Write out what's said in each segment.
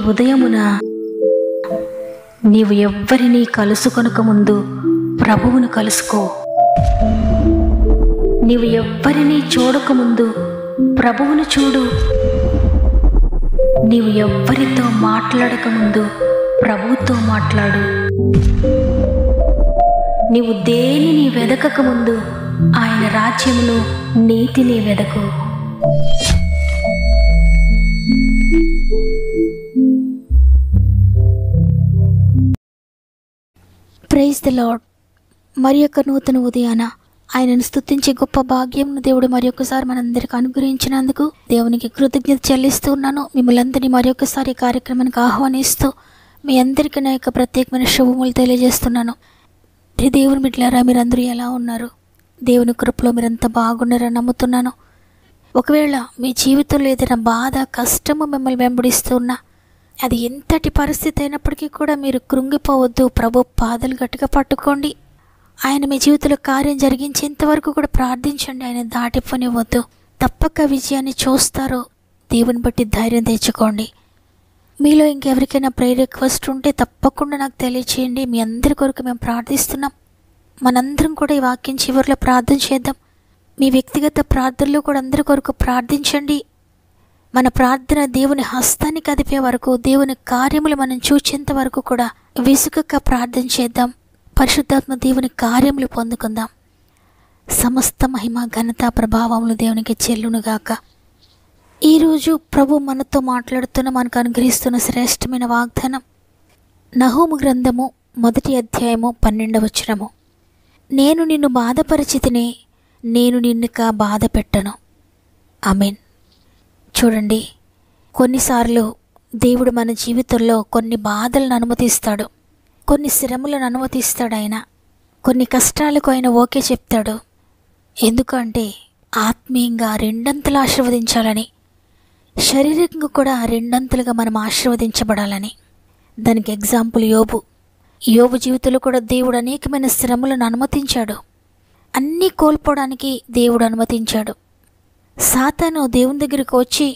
ఉదయమున నీవు ఎవ్వరినీ కలుసుకొనక ముందు ప్రభువును కలుసుకో. నీవు ఎవ్వరినీ చూడకముందు ప్రభువును చూడు. నీవు ఎవ్వరితో మాట్లాడకముందు ప్రభువుతో మాట్లాడు. నీవు దేనిని వెదకకముందు ఆయన రాజ్యమును నీతిని వెదకు. Praise the lord. మరి యొక్క నూతన ఉదయాన ఆయనను స్తుతించే గొప్ప భాగ్యంను దేవుడు మరి ఒక్కసారి మనందరికి అనుగ్రహించినందుకు దేవునికి కృతజ్ఞత చెల్లిస్తూ ఉన్నాను. మిమ్మల్ని అందరినీ మరి ఒక్కసారి కార్యక్రమానికి ఆహ్వానిస్తూ మీ అందరికీ నా యొక్క ప్రత్యేకమైన శుభములు తెలియజేస్తున్నాను. దేవుని బిడ్డలారా, మీరందరూ ఎలా ఉన్నారు? దేవుని కృపలో మీరంతా బాగున్నారని నమ్ముతున్నాను. ఒకవేళ మీ జీవితంలో ఏదైనా బాధ, కష్టము మిమ్మల్ని వెంబడిస్తూ ఉన్నా, అది ఎంతటి పరిస్థితి అయినప్పటికీ కూడా మీరు కృంగిపోవద్దు. ప్రభు పాదాలు గట్టిగా పట్టుకోండి. ఆయన మీ జీవితంలో కార్యం జరిగించేంతవరకు కూడా ప్రార్థించండి. ఆయన దాటిపోనివ్వద్దు. తప్పక విజయాన్ని చూస్తారు. దేవుని బట్టి ధైర్యం తెచ్చుకోండి. మీలో ఇంకెవరికైనా ప్రేయర్ రిక్వెస్ట్ ఉంటే తప్పకుండా నాకు తెలియచేయండి. మీ అందరి కొరకు మేము ప్రార్థిస్తున్నాం. మనందరం కూడా ఈ వాక్యం చివరిలో ప్రార్థన చేద్దాం. మీ వ్యక్తిగత ప్రార్థనలో కూడా అందరి కొరకు ప్రార్థించండి. మన ప్రార్థన దేవుని హస్తానికి అదిపే వరకు, దేవుని కార్యములు మనం చూచేంత వరకు కూడా విసుగక ప్రార్థన చేద్దాం. పరిశుద్ధాత్మ దేవుని కార్యములు పొందుకుందాం. సమస్త మహిమ, ఘనత, ప్రభావములు దేవునికి చెల్లునుగాక. ఈరోజు ప్రభు మనతో మాట్లాడుతున్న, మనకు అనుగ్రహిస్తున్న శ్రేష్టమైన వాగ్దానం నహూము గ్రంథము 1వ అధ్యాయము 12వ వచనము. నేను నిన్ను బాధపరిచితిని, నేను నిన్నుక బాధ పెట్టను. ఆమేన్. చూడండి, కొన్నిసార్లు దేవుడు మన జీవితంలో కొన్ని బాధలను అనుమతిస్తాడు, కొన్ని శ్రమలను అనుమతిస్తాడు. ఆయన కొన్ని కష్టాలకు ఆయన ఓకే చెప్తాడు. ఎందుకంటే ఆత్మీయంగా రెండంతలు ఆశీర్వదించాలని, శారీరకంగా కూడా రెండంతలుగా మనం ఆశీర్వదించబడాలని. దానికి ఎగ్జాంపుల్ యోబు జీవితంలో కూడా దేవుడు అనేకమైన శ్రమలను అనుమతించాడు. అన్నీ కోల్పోవడానికి దేవుడు అనుమతించాడు. సాతాను దేవుని దగ్గరికి వచ్చి,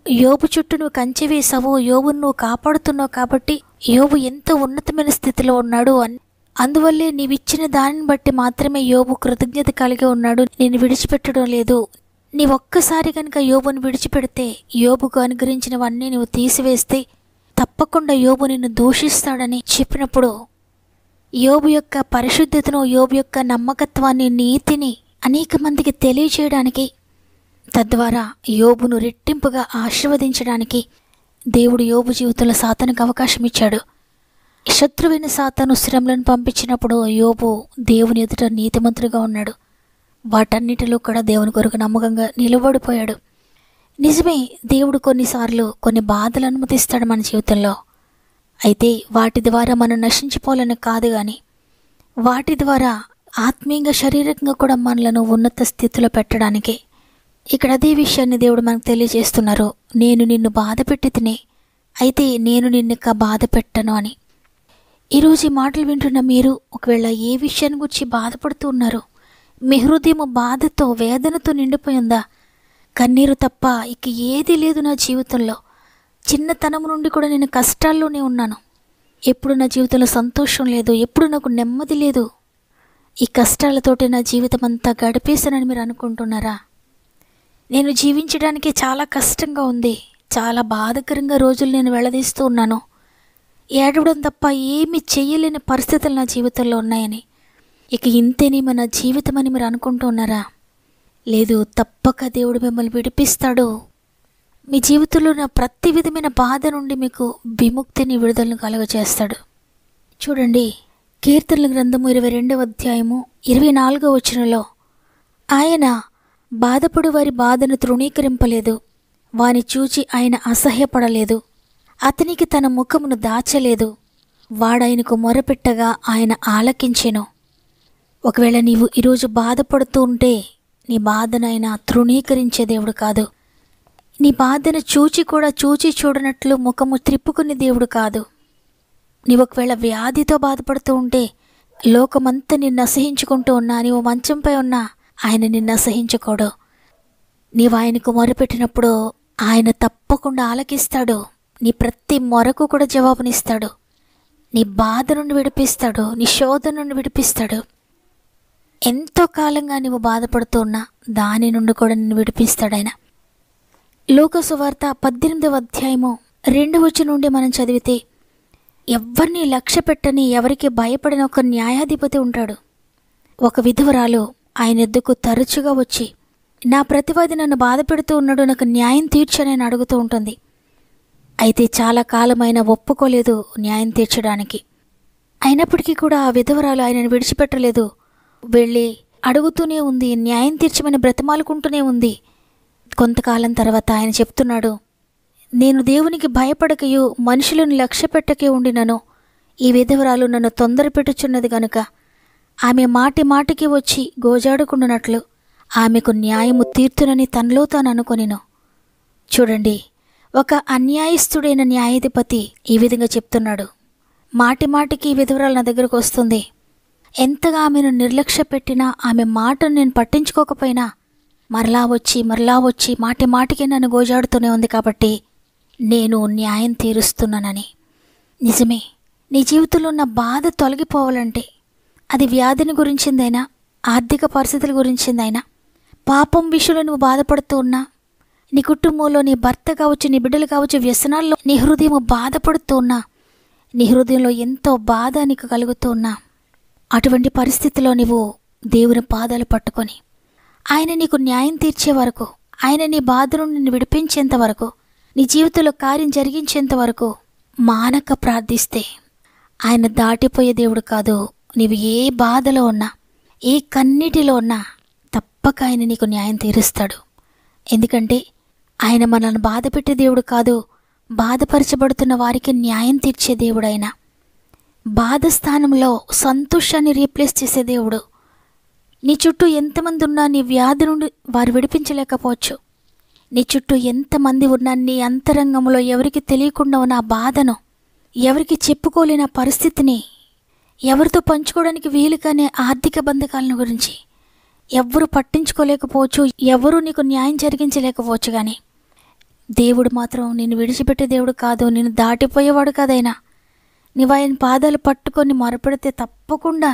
యోబు చుట్టూ నువ్వు కంచె వేసావు, యోబును నువ్వు కాపాడుతున్నావు కాబట్టి యోబు ఎంతో ఉన్నతమైన స్థితిలో ఉన్నాడు, అందువల్లే నీవిచ్చిన దానిని బట్టి మాత్రమే యోబు కృతజ్ఞత కలిగి ఉన్నాడు, నేను విడిచిపెట్టడం లేదు. నీవొక్కసారి కనుక యోబును విడిచిపెడితే, యోబుకు అనుగ్రహించినవన్నీ నువ్వు తీసివేస్తే తప్పకుండా యోబు నిన్ను దూషిస్తాడని చెప్పినప్పుడు, యోబు యొక్క పరిశుద్ధతను, యోబు యొక్క నమ్మకత్వాన్ని, నీతిని అనేక మందికి తెలియచేయడానికి, తద్వారా యోబును రెట్టింపుగా ఆశీర్వదించడానికి దేవుడు యోబు జీవితంలో సాతానుకు అవకాశం ఇచ్చాడు. శత్రువైన సాతాను శ్రమలను పంపించినప్పుడు యోబు దేవుని ఎదుట నీతిమంతుడిగా ఉన్నాడు. వాటన్నిటిలో కూడా దేవుని కొరకు నమ్మకంగా నిలబడిపోయాడు. నిజమే, దేవుడు కొన్నిసార్లు కొన్ని బాధలు అనుమతిస్తాడు మన జీవితంలో. అయితే వాటి ద్వారా మనం నశించిపోవాలని కాదు, కానీ వాటి ద్వారా ఆత్మీయంగా, శారీరకంగా కూడా మనలను ఉన్నత స్థితిలో పెట్టడానికి. ఇక్కడ అదే విషయాన్ని దేవుడు మనకు తెలియజేస్తున్నారు. నేను నిన్ను బాధ పెట్టి తినే, అయితే నేను నిన్నుక బాధ పెట్టను అని. ఈరోజు ఈ మాటలు వింటున్న మీరు ఒకవేళ ఏ విషయాన్ని గురించి బాధపడుతూ ఉన్నారు? మీ హృదయం బాధతో, వేదనతో నిండిపోయిందా? కన్నీరు తప్ప ఇక ఏదీ లేదు నా జీవితంలో. చిన్నతనం నుండి కూడా నేను కష్టాల్లోనే ఉన్నాను. ఎప్పుడు నా జీవితంలో సంతోషం లేదు, ఎప్పుడు నాకు నెమ్మది లేదు. ఈ కష్టాలతోటి నా జీవితం అంతా గడిపేశానని మీరు అనుకుంటున్నారా? నేను జీవించడానికి చాలా కష్టంగా ఉంది, చాలా బాధాకరంగా రోజులు నేను వెళ్ళదీస్తూ ఉన్నాను, ఏడవడం తప్ప ఏమీ చెయ్యలేని పరిస్థితులు నా జీవితంలో ఉన్నాయని, ఇక ఇంతేనే మన జీవితం అని మీరు అనుకుంటూ ఉన్నారా? లేదు, తప్పక దేవుడు మిమ్మల్ని విడిపిస్తాడు. మీ జీవితంలో ఉన్న ప్రతి విధమైన బాధ నుండి మీకు విముక్తిని, విడుదలను కలుగజేస్తాడు. చూడండి, కీర్తనల గ్రంథము 22వ అధ్యాయము 24వ వచనంలో, ఆయన బాధపడు వారి బాధను తృణీకరింపలేదు, వాని చూచి ఆయన అసహ్యపడలేదు, అతనికి తన ముఖమును దాచలేదు, వాడాయనకు మొరపెట్టగా ఆయన ఆలకించెను. ఒకవేళ నీవు ఈరోజు బాధపడుతూ ఉంటే, నీ బాధనైనా తృణీకరించే దేవుడు కాదు. నీ బాధను చూచి కూడా చూడనట్లు ముఖము త్రిప్పుకునే దేవుడు కాదు. నీవు ఒకవేళ వ్యాధితో బాధపడుతూ ఉంటే, లోకమంతా నిన్ను అసహించుకుంటూ ఉన్నా, నీవు మంచంపై ఉన్నా, ఆయన నిన్ను అసహించుకోడు. నీవు ఆయనకు మొరపెట్టినప్పుడు ఆయన తప్పకుండా ఆలకిస్తాడు. నీ ప్రతి మొరకు కూడా జవాబునిస్తాడు. నీ బాధ నుండి విడిపిస్తాడు, నీ శోధన నుండి విడిపిస్తాడు. ఎంతో కాలంగా నువ్వు బాధపడుతూ ఉన్నా దాని నుండి కూడా నిన్ను విడిపిస్తాడు ఆయన. లూకా సువార్త 18వ అధ్యాయము 2 నుండి మనం చదివితే, ఎవరిని లక్ష్య పెట్టని, ఎవరికి భయపడిన ఒక న్యాయాధిపతి ఉంటాడు. ఒక విధవరాలు ఆయన ఎద్దుకు తరచుగా వచ్చి, నా ప్రతివాది నన్ను బాధ పెడుతూ ఉన్నాడు, నాకు న్యాయం తీర్చని అడుగుతూ ఉంటుంది. అయితే చాలా కాలమైన ఒప్పుకోలేదు న్యాయం తీర్చడానికి. అయినప్పటికీ కూడా ఆ విధవరాలు ఆయనను విడిచిపెట్టలేదు. వెళ్ళి అడుగుతూనే ఉంది, న్యాయం తీర్చమని బ్రతిమాలుకుంటూనే ఉంది. కొంతకాలం తర్వాత ఆయన చెప్తున్నాడు, నేను దేవునికి భయపడకయు మనుషులను లక్ష్య పెట్టకే ఉండినను. ఈ విధవరాలు నన్ను తొందర పెట్టుచున్నది గనుక ఆమె మాటి మాటికి వచ్చి గోజాడుకుంటున్నట్లు ఆమెకు న్యాయము తీర్చునని తనలో తాను అనుకొనిను. చూడండి, ఒక అన్యాయస్తుడైన న్యాయాధిపతి ఈ విధంగా చెప్తున్నాడు. మాటి మాటికి ఈ విధవరాలు నా దగ్గరకు వస్తుంది. ఎంతగా ఆమెను నిర్లక్ష్య పెట్టినా, ఆమె మాటను నేను పట్టించుకోకపోయినా మరలా వచ్చి మాటి మాటికి నన్ను గోజాడుతూనే ఉంది. కాబట్టి నేను న్యాయం తీరుస్తున్నానని. నిజమే, నీ జీవితంలో ఉన్న బాధ తొలగిపోవాలంటే అది వ్యాధిని గురించిందైనా, ఆర్థిక పరిస్థితుల గురించిందైనా, పాపం విషయంలో నువ్వు బాధపడుతూ ఉన్నా, నీ కుటుంబంలో నీ భర్త కావచ్చు, నీ బిడ్డలు కావచ్చు, వ్యసనాల్లో నీ హృదయం బాధపడుతూ ఉన్నా, నీ హృదయంలో ఎంతో బాధ నీకు కలుగుతూ ఉన్నా, అటువంటి పరిస్థితిలో నువ్వు దేవుని పాదాలు పట్టుకొని ఆయన నీకు న్యాయం తీర్చే వరకు, ఆయన నీ బాధ నుండి నిన్ను విడిపించేంత వరకు, నీ జీవితంలో కార్యం జరిగించేంత వరకు మానక ప్రార్థిస్తే ఆయన దాటిపోయే దేవుడు కాదు. నీవు ఏ బాధలో ఉన్నా, ఏ కన్నీటిలో ఉన్నా తప్పక ఆయన నీకు న్యాయం తీరుస్తాడు. ఎందుకంటే ఆయన మనల్ని బాధ పెట్టే దేవుడు కాదు, బాధపరచబడుతున్న వారికి న్యాయం తీర్చే దేవుడు. ఆయన బాధ స్థానంలో సంతోషాన్ని రీప్లేస్ చేసే దేవుడు. నీ చుట్టూ ఎంతమంది ఉన్నా నీ వ్యాధి నుండి వారు విడిపించలేకపోవచ్చు. నీ చుట్టూ ఎంతమంది ఉన్నా నీ అంతరంగంలో ఎవరికి తెలియకుండా ఉన్న ఆ బాధను, ఎవరికి చెప్పుకోలేని పరిస్థితిని, ఎవరితో పంచుకోవడానికి వీలు కాని ఆర్థిక బంధకాలను గురించి ఎవ్వరూ పట్టించుకోలేకపోవచ్చు, ఎవరూ నీకు న్యాయం జరిగించలేకపోవచ్చు. కానీ దేవుడు మాత్రం నిన్ను విడిచిపెట్టే దేవుడు కాదు, నిన్ను దాటిపోయేవాడు కాదైనా. నీవు ఆయన పాదాలు పట్టుకొని మొరపెడితే తప్పకుండా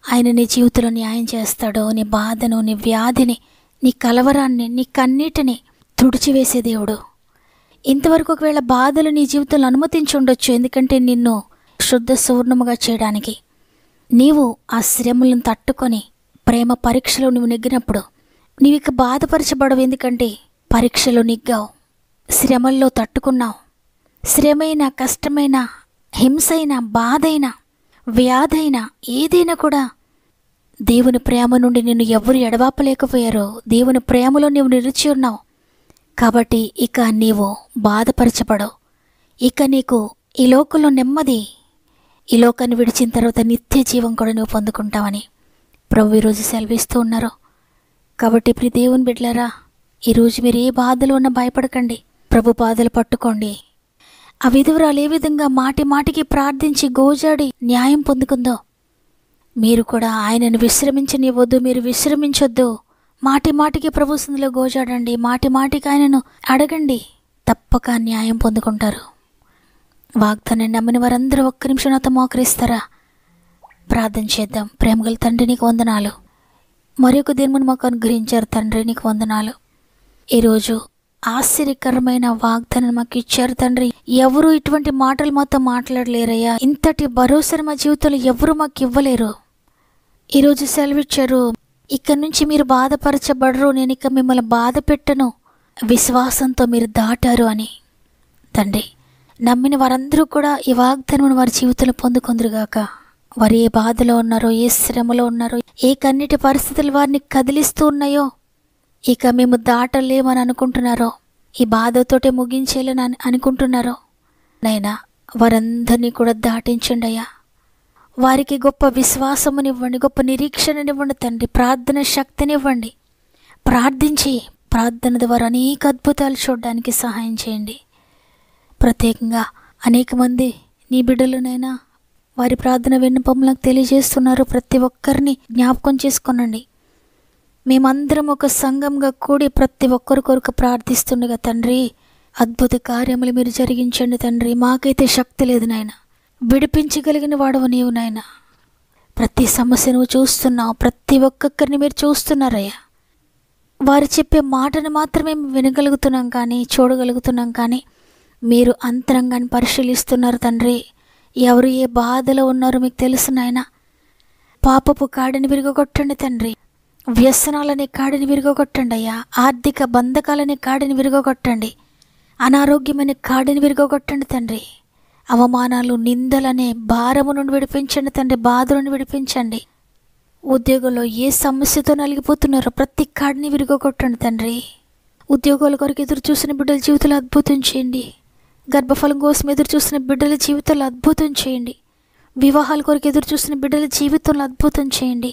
ఆయన నీ జీవితంలో న్యాయం చేస్తాడు. నీ బాధను, నీ వ్యాధిని, నీ కలవరాన్ని, నీ కన్నీటిని తుడిచివేసే దేవుడు. ఇంతవరకు ఒకవేళ బాధలు నీ జీవితంలో అనుమతించి ఉండొచ్చు, ఎందుకంటే నిన్ను శుద్ధ సువర్ణముగా చేయడానికి. నీవు ఆ శ్రమలను తట్టుకొని ప్రేమ పరీక్షలో నువ్వు నెగ్గినప్పుడు నీవు ఇక బాధపరచబడవు. ఎందుకంటే పరీక్షలో నెగ్గావు, శ్రమల్లో తట్టుకున్నావు. శ్రమైనా, కష్టమైన, హింసైనా, బాధైనా, వ్యాధైనా, ఏదైనా కూడా దేవుని ప్రేమ నుండి నిన్ను ఎవరు ఎడబాపలేకపోయారో, దేవుని ప్రేమలో నీవు నిలిచి ఉన్నావు. కాబట్టి ఇక నీవు బాధపరచబడవు. ఇక నీకు ఈ లోకంలో నెమ్మది, ఈ లోకాన్ని విడిచిన తర్వాత నిత్య జీవం కూడా నువ్వు పొందుకుంటావని ప్రభు ఈరోజు సెలవిస్తూ ఉన్నారు. కాబట్టి ప్రియ దేవుని బిడ్డలారా, ఈరోజు మీరు ఏ బాధలు ఉన్నా భయపడకండి, ప్రభు పాదాలు పట్టుకోండి. ఆ విధవరాలు ఏ విధంగా మాటి మాటికి ప్రార్థించి గోజాడి న్యాయం పొందుకుందో, మీరు కూడా ఆయనను విశ్రమించనివ్వద్దు, మీరు విశ్రమించొద్దు. మాటి మాటికి ప్రభు సన్నిధిలో గోజాడండి, మాటి మాటికి ఆయనను అడగండి, తప్పక న్యాయం పొందుకుంటారు. వాగ్దానాన్ని నమ్మిన వారందరూ ఒక్క నిమిషం నాతో మోకరిస్తారా? ప్రార్థన చేద్దాం. ప్రేమగల తండ్రి, నీకు వందనాలు. మరొక దినమును మాకు అనుగ్రహించారు తండ్రి, నీకు వందనాలు. ఈరోజు ఆశ్చర్యకరమైన వాగ్దానం మాకు ఇచ్చారు తండ్రి. ఎవరు ఇటువంటి మాటలు మాతో మాట్లాడలేరయ్యా. ఇంతటి భరోసాను మా జీవితంలో ఎవరు మాకు ఇవ్వలేరు. ఈరోజు సెలవిచ్చారు, ఇక్కడి నుంచి మీరు బాధపరచబడరు, నేను ఇక మిమ్మల్ని బాధ పెట్టను, విశ్వాసంతో మీరు దాటారు అని. తండ్రి, నమ్మిన వారందరూ కూడా ఈ వాగ్దానం వారి జీవితంలో పొందుకొందురుగాక. వారు ఏ బాధలో ఉన్నారో, ఏ శ్రమలో ఉన్నారో, ఏ కన్నిటి పరిస్థితులు వారిని కదిలిస్తూ ఉన్నాయో, ఇక మేము దాటలేమని అనుకుంటున్నారో, ఈ బాధతోటే ముగించేయాలని అనుకుంటున్నారో, నైనా వారందరినీ కూడా దాటించండి అయ్యా. వారికి గొప్ప విశ్వాసమునివ్వండి, గొప్ప నిరీక్షణనివ్వండి తండ్రి. ప్రార్థన శక్తినివ్వండి. ప్రార్థించి ప్రార్థన ద్వారా అనేక అద్భుతాలు చూడడానికి సహాయం చేయండి. ప్రత్యేకంగా అనేక మంది నీ బిడ్డలునైనా వారి ప్రార్థన విన్నపములకు తెలియజేస్తున్నారు. ప్రతి ఒక్కరిని జ్ఞాపకం చేసుకోనండి. మేమందరం ఒక సంఘంగా కూడి ప్రతి ఒక్కరి కొరకు ప్రార్థిస్తుండగా తండ్రి, అద్భుత కార్యములు మీరు జరిగించండి తండ్రి. మాకైతే శక్తి లేదు నాయన, విడిపించగలిగిన వాడవు నీవు నాయన. ప్రతి సమస్య నువ్వు చూస్తున్నావు, ప్రతి ఒక్కొక్కరిని మీరు చూస్తున్నారయ్యా. వారు చెప్పే మాటను మాత్రమే వినగలుగుతున్నాం కానీ, చూడగలుగుతున్నాం కానీ, మీరు అంతరంగాన్ని పరిశీలిస్తున్నారు తండ్రి. ఎవరు ఏ బాధలో ఉన్నారో మీకు తెలుసు నాయన. పాపపు కాడిని విరగొట్టండి తండ్రి, వ్యసనాలనే కాడిని విరగొట్టండి అయ్యా. ఆర్థిక బంధకాలనే కాడిని విరగొట్టండి, అనారోగ్యమైన కాడిని విరగొట్టండి తండ్రి. అవమానాలు, నిందలనే భారము నుండి విడిపించండి తండ్రి, బాధ నుండి విడిపించండి. ఉద్యోగంలో ఏ సమస్యతో నలిగిపోతున్నారో ప్రతి కాడిని విరగొట్టండి తండ్రి. ఉద్యోగాల కొరకు ఎదురు చూసిన బిడ్డల జీవితంలో అద్భుతం చేయండి. గర్భఫలం కోసం ఎదురు చూసిన బిడ్డల జీవితంలో అద్భుతం చేయండి. వివాహాల కొరకు ఎదురు చూసిన బిడ్డల జీవితంలో అద్భుతం చేయండి.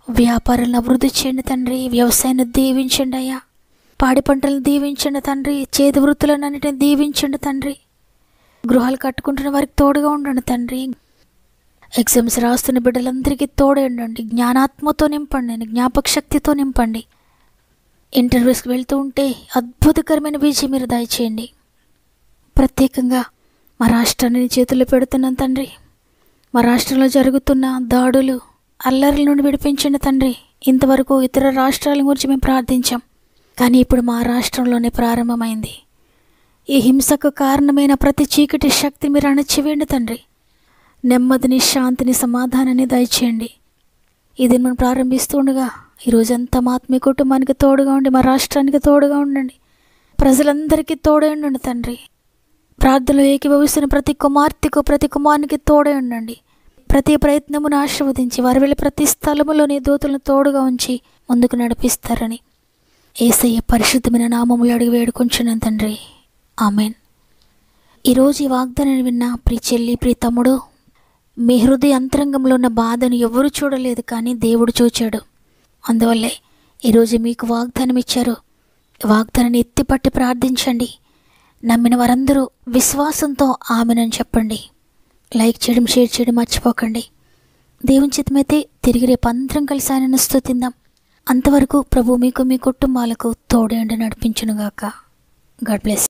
వ్యాపారాలను అభివృద్ధి చేయండి తండ్రి. వ్యవసాయాన్ని దీవించండి అయ్యా. పాడి పంటలను దీవించండి తండ్రి. చేతి వృత్తులను అన్నిటిని దీవించండి తండ్రి. గృహాలు కట్టుకుంటున్న వారికి తోడుగా ఉండండి తండ్రి. ఎగ్జామ్స్ రాస్తున్న బిడ్డలందరికీ తోడే ఉండండి. జ్ఞానాత్మతో నింపండి, జ్ఞాపక శక్తితో నింపండి. ఇంటర్వ్యూస్కి వెళ్తూ ఉంటే అద్భుతకరమైన విజయం మీరు దయచేయండి. ప్రత్యేకంగా మా రాష్ట్రాన్ని చేతుల్లో పెడుతున్నాను తండ్రి. మా రాష్ట్రంలో జరుగుతున్న దాడులు, అల్లర్ల నుండి విడిపించండి తండ్రి. ఇంతవరకు ఇతర రాష్ట్రాల గురించి మేము ప్రార్థించాం, కానీ ఇప్పుడు మా రాష్ట్రంలోనే ప్రారంభమైంది. ఈ హింసకు కారణమైన ప్రతి చీకటి శక్తి మీరు అణచివేయండి తండ్రి. నెమ్మదిని, శాంతిని, సమాధానాన్ని దయచేయండి. ఇది మనం ప్రారంభిస్తుండగా ఈరోజంతా మా ఆత్మీయ కుటుంబానికి తోడుగా ఉండి, మా రాష్ట్రానికి తోడుగా ఉండండి. ప్రజలందరికీ తోడే ఉండండి తండ్రి. ప్రార్థనలో ఏకీభవిస్తున్న ప్రతి కుమార్తెకు, ప్రతి కుమారునికి తోడే ఉండండి. ప్రతి ప్రయత్నమును ఆశీర్వదించి వారు వెళ్ళి ప్రతి స్థలములోని దూతలను తోడుగా ఉంచి ముందుకు నడిపిస్తారని యేసయ్య పరిశుద్ధమైన నామములో అడిగి వేడుకొంచున్నాను తండ్రి. ఆమెన్. ఈరోజు ఈ వాగ్దానాన్ని విన్న ప్రియ చెల్లి, ప్రియ తమ్ముడు, మీ హృదయ అంతరంగంలో ఉన్న బాధను ఎవరు చూడలేదు, కానీ దేవుడు చూచాడు. అందువల్లే ఈరోజు మీకు వాగ్దానం ఇచ్చారు. వాగ్దానాన్ని ఎత్తిపట్టి ప్రార్థించండి. నమ్మిన వారందరూ విశ్వాసంతో ఆమెనని చెప్పండి. లైక్ చేయడం, షేర్ చేయడం మర్చిపోకండి. దేవుని చిత్తమైతే తిరిగి రేపు అందరం కలిసి ఆయనను స్తుతిద్దాం. అంతవరకు ప్రభు మీకు, మీ కుటుంబాలకు తోడే ఉండి నడిపించునుగాక. God bless.